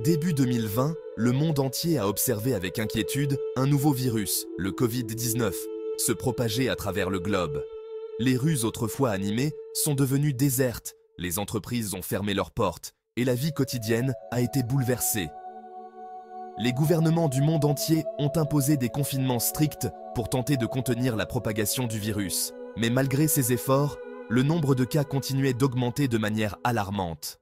Début 2020, le monde entier a observé avec inquiétude un nouveau virus, le Covid-19, se propager à travers le globe. Les rues autrefois animées sont devenues désertes, les entreprises ont fermé leurs portes et la vie quotidienne a été bouleversée. Les gouvernements du monde entier ont imposé des confinements stricts pour tenter de contenir la propagation du virus. Mais malgré ces efforts, le nombre de cas continuait d'augmenter de manière alarmante.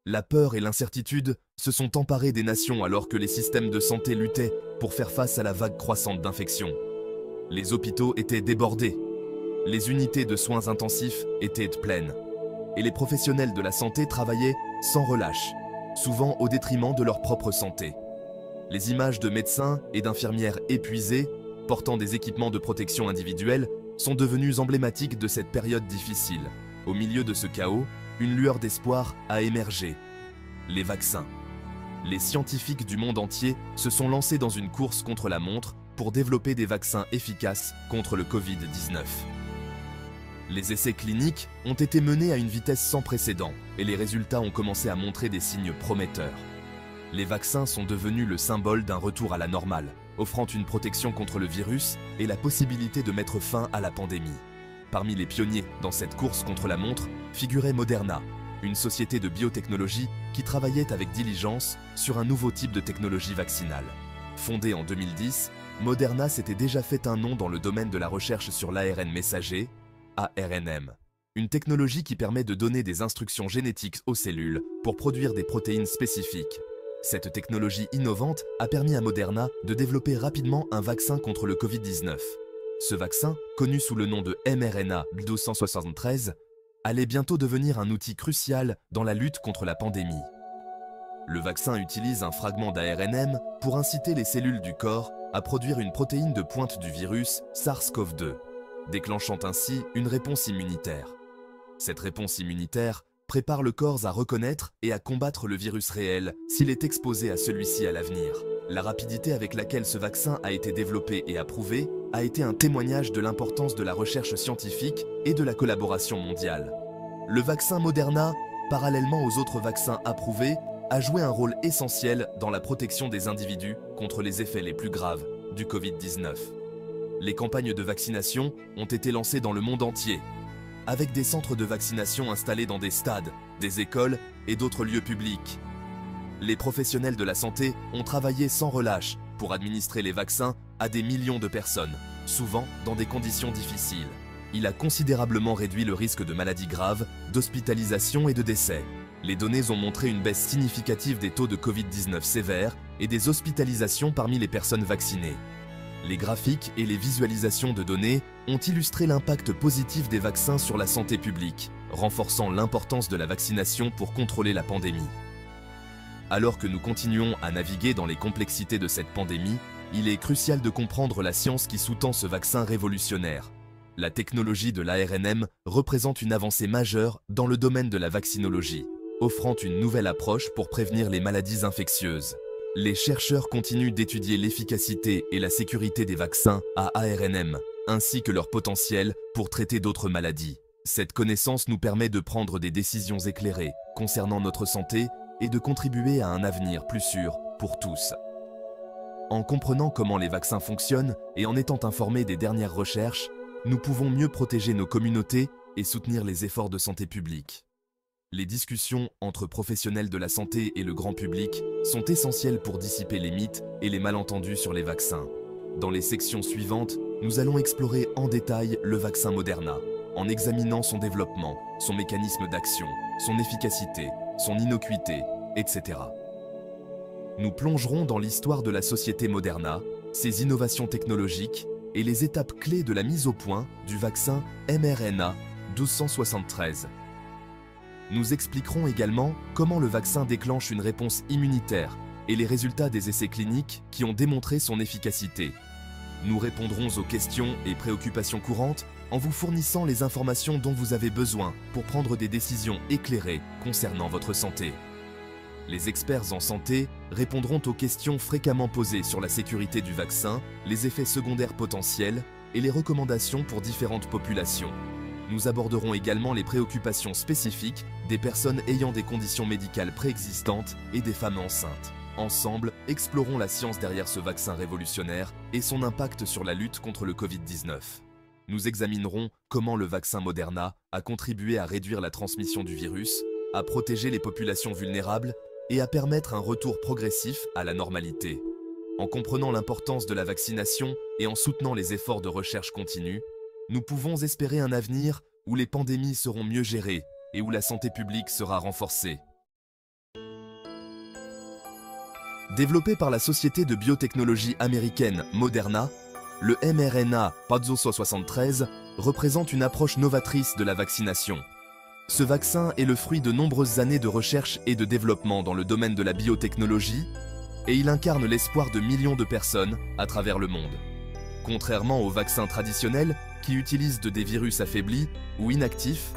La peur et l'incertitude se sont emparés des nations alors que les systèmes de santé luttaient pour faire face à la vague croissante d'infections. Les hôpitaux étaient débordés, les unités de soins intensifs étaient pleines, et les professionnels de la santé travaillaient sans relâche, souvent au détriment de leur propre santé. Les images de médecins et d'infirmières épuisés, portant des équipements de protection individuelle, sont devenues emblématiques de cette période difficile. Au milieu de ce chaos, une lueur d'espoir a émergé. Les vaccins. Les scientifiques du monde entier se sont lancés dans une course contre la montre pour développer des vaccins efficaces contre le Covid-19. Les essais cliniques ont été menés à une vitesse sans précédent et les résultats ont commencé à montrer des signes prometteurs. Les vaccins sont devenus le symbole d'un retour à la normale, offrant une protection contre le virus et la possibilité de mettre fin à la pandémie. Parmi les pionniers dans cette course contre la montre figurait Moderna, une société de biotechnologie qui travaillait avec diligence sur un nouveau type de technologie vaccinale. Fondée en 2010, Moderna s'était déjà fait un nom dans le domaine de la recherche sur l'ARN messager, ARNM, une technologie qui permet de donner des instructions génétiques aux cellules pour produire des protéines spécifiques. Cette technologie innovante a permis à Moderna de développer rapidement un vaccin contre le Covid-19. Ce vaccin, connu sous le nom de mRNA 1273, allait bientôt devenir un outil crucial dans la lutte contre la pandémie. Le vaccin utilise un fragment d'ARNM pour inciter les cellules du corps à produire une protéine de pointe du virus SARS-CoV-2, déclenchant ainsi une réponse immunitaire. Cette réponse immunitaire prépare le corps à reconnaître et à combattre le virus réel s'il est exposé à celui-ci à l'avenir. La rapidité avec laquelle ce vaccin a été développé et approuvé a été un témoignage de l'importance de la recherche scientifique et de la collaboration mondiale. Le vaccin Moderna, parallèlement aux autres vaccins approuvés, a joué un rôle essentiel dans la protection des individus contre les effets les plus graves du Covid-19. Les campagnes de vaccination ont été lancées dans le monde entier, avec des centres de vaccination installés dans des stades, des écoles et d'autres lieux publics. Les professionnels de la santé ont travaillé sans relâche pour administrer les vaccins à des millions de personnes, souvent dans des conditions difficiles. Il a considérablement réduit le risque de maladies graves, d'hospitalisation et de décès. Les données ont montré une baisse significative des taux de Covid-19 sévères et des hospitalisations parmi les personnes vaccinées. Les graphiques et les visualisations de données ont illustré l'impact positif des vaccins sur la santé publique, renforçant l'importance de la vaccination pour contrôler la pandémie. Alors que nous continuons à naviguer dans les complexités de cette pandémie, il est crucial de comprendre la science qui sous-tend ce vaccin révolutionnaire. La technologie de l'ARNM représente une avancée majeure dans le domaine de la vaccinologie, offrant une nouvelle approche pour prévenir les maladies infectieuses. Les chercheurs continuent d'étudier l'efficacité et la sécurité des vaccins à ARNM, ainsi que leur potentiel pour traiter d'autres maladies. Cette connaissance nous permet de prendre des décisions éclairées concernant notre santé et de contribuer à un avenir plus sûr pour tous. En comprenant comment les vaccins fonctionnent et en étant informés des dernières recherches, nous pouvons mieux protéger nos communautés et soutenir les efforts de santé publique. Les discussions entre professionnels de la santé et le grand public sont essentielles pour dissiper les mythes et les malentendus sur les vaccins. Dans les sections suivantes, nous allons explorer en détail le vaccin Moderna, en examinant son développement, son mécanisme d'action, son efficacité, son innocuité, etc. Nous plongerons dans l'histoire de la société Moderna, ses innovations technologiques et les étapes clés de la mise au point du vaccin mRNA 1273. Nous expliquerons également comment le vaccin déclenche une réponse immunitaire et les résultats des essais cliniques qui ont démontré son efficacité. Nous répondrons aux questions et préoccupations courantes en vous fournissant les informations dont vous avez besoin pour prendre des décisions éclairées concernant votre santé. Les experts en santé répondront aux questions fréquemment posées sur la sécurité du vaccin, les effets secondaires potentiels et les recommandations pour différentes populations. Nous aborderons également les préoccupations spécifiques des personnes ayant des conditions médicales préexistantes et des femmes enceintes. Ensemble, explorons la science derrière ce vaccin révolutionnaire et son impact sur la lutte contre le Covid-19. Nous examinerons comment le vaccin Moderna a contribué à réduire la transmission du virus, à protéger les populations vulnérables et à permettre un retour progressif à la normalité. En comprenant l'importance de la vaccination et en soutenant les efforts de recherche continue, nous pouvons espérer un avenir où les pandémies seront mieux gérées et où la santé publique sera renforcée. Développé par la société de biotechnologie américaine Moderna, le mRNA PAD-273 représente une approche novatrice de la vaccination. Ce vaccin est le fruit de nombreuses années de recherche et de développement dans le domaine de la biotechnologie et il incarne l'espoir de millions de personnes à travers le monde. Contrairement aux vaccins traditionnels qui utilisent des virus affaiblis ou inactifs,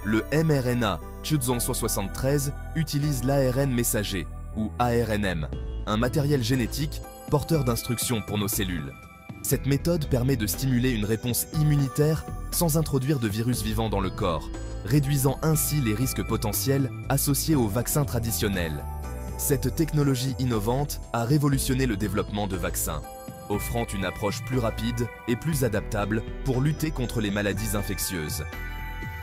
le mRNA PAD-273 utilise l'ARN messager ou ARNM, un matériel génétique porteur d'instructions pour nos cellules. Cette méthode permet de stimuler une réponse immunitaire sans introduire de virus vivant dans le corps, réduisant ainsi les risques potentiels associés aux vaccins traditionnels. Cette technologie innovante a révolutionné le développement de vaccins, offrant une approche plus rapide et plus adaptable pour lutter contre les maladies infectieuses.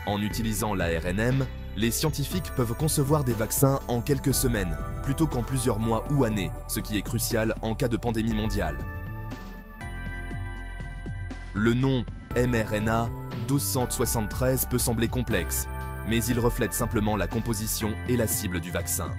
En utilisant l'ARNM, les scientifiques peuvent concevoir des vaccins en quelques semaines, plutôt qu'en plusieurs mois ou années, ce qui est crucial en cas de pandémie mondiale. Le nom mRNA 1273 peut sembler complexe, mais il reflète simplement la composition et la cible du vaccin.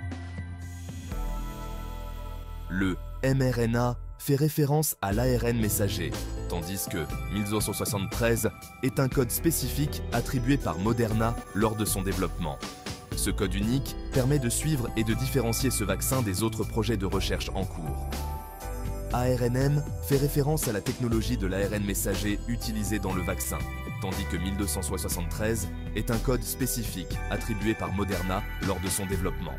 Le mRNA fait référence à l'ARN messager, tandis que 1273 est un code spécifique attribué par Moderna lors de son développement. Ce code unique permet de suivre et de différencier ce vaccin des autres projets de recherche en cours. ARNM fait référence à la technologie de l'ARN messager utilisée dans le vaccin, tandis que 1273 est un code spécifique attribué par Moderna lors de son développement.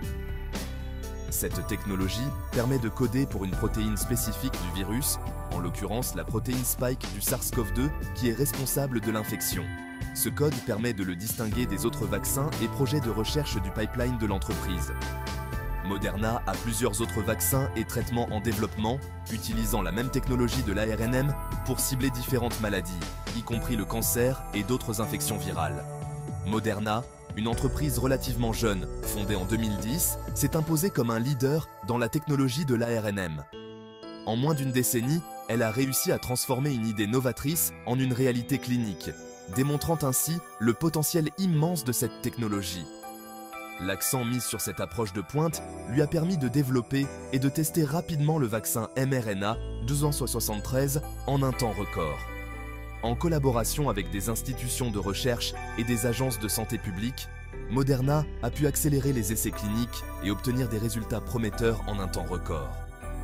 Cette technologie permet de coder pour une protéine spécifique du virus, en l'occurrence la protéine Spike du SARS-CoV-2 qui est responsable de l'infection. Ce code permet de le distinguer des autres vaccins et projets de recherche du pipeline de l'entreprise. Moderna a plusieurs autres vaccins et traitements en développement, utilisant la même technologie de l'ARNM pour cibler différentes maladies, y compris le cancer et d'autres infections virales. Moderna, une entreprise relativement jeune, fondée en 2010, s'est imposée comme un leader dans la technologie de l'ARNM. En moins d'une décennie, elle a réussi à transformer une idée novatrice en une réalité clinique, démontrant ainsi le potentiel immense de cette technologie. L'accent mis sur cette approche de pointe lui a permis de développer et de tester rapidement le vaccin mRNA 1273 en un temps record. En collaboration avec des institutions de recherche et des agences de santé publique, Moderna a pu accélérer les essais cliniques et obtenir des résultats prometteurs en un temps record.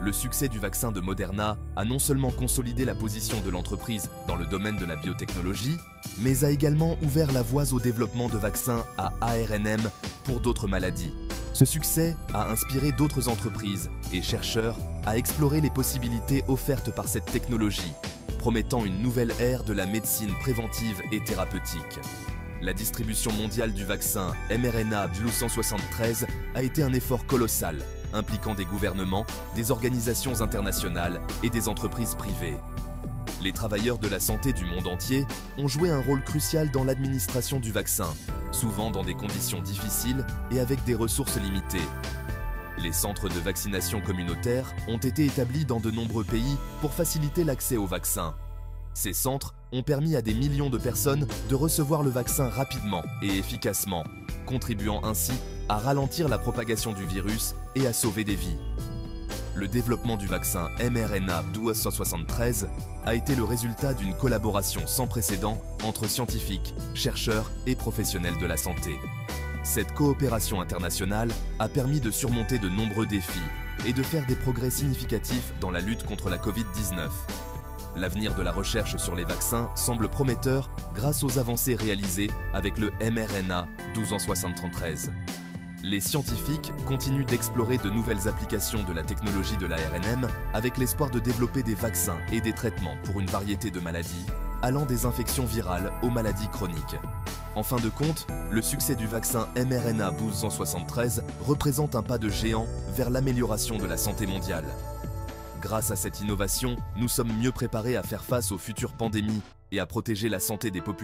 Le succès du vaccin de Moderna a non seulement consolidé la position de l'entreprise dans le domaine de la biotechnologie, mais a également ouvert la voie au développement de vaccins à ARNM pour d'autres maladies. Ce succès a inspiré d'autres entreprises et chercheurs à explorer les possibilités offertes par cette technologie, promettant une nouvelle ère de la médecine préventive et thérapeutique. La distribution mondiale du vaccin mRNA 1273 a été un effort colossal, impliquant des gouvernements, des organisations internationales et des entreprises privées. Les travailleurs de la santé du monde entier ont joué un rôle crucial dans l'administration du vaccin, souvent dans des conditions difficiles et avec des ressources limitées. Les centres de vaccination communautaires ont été établis dans de nombreux pays pour faciliter l'accès au vaccin. Ces centres ont permis à des millions de personnes de recevoir le vaccin rapidement et efficacement, contribuant ainsi à ralentir la propagation du virus et à sauver des vies. Le développement du vaccin mRNA 1273 a été le résultat d'une collaboration sans précédent entre scientifiques, chercheurs et professionnels de la santé. Cette coopération internationale a permis de surmonter de nombreux défis et de faire des progrès significatifs dans la lutte contre la Covid-19. L'avenir de la recherche sur les vaccins semble prometteur grâce aux avancées réalisées avec le mRNA 1273. Les scientifiques continuent d'explorer de nouvelles applications de la technologie de l'ARNM avec l'espoir de développer des vaccins et des traitements pour une variété de maladies, allant des infections virales aux maladies chroniques. En fin de compte, le succès du vaccin mRNA 1273 représente un pas de géant vers l'amélioration de la santé mondiale. Grâce à cette innovation, nous sommes mieux préparés à faire face aux futures pandémies et à protéger la santé des populations.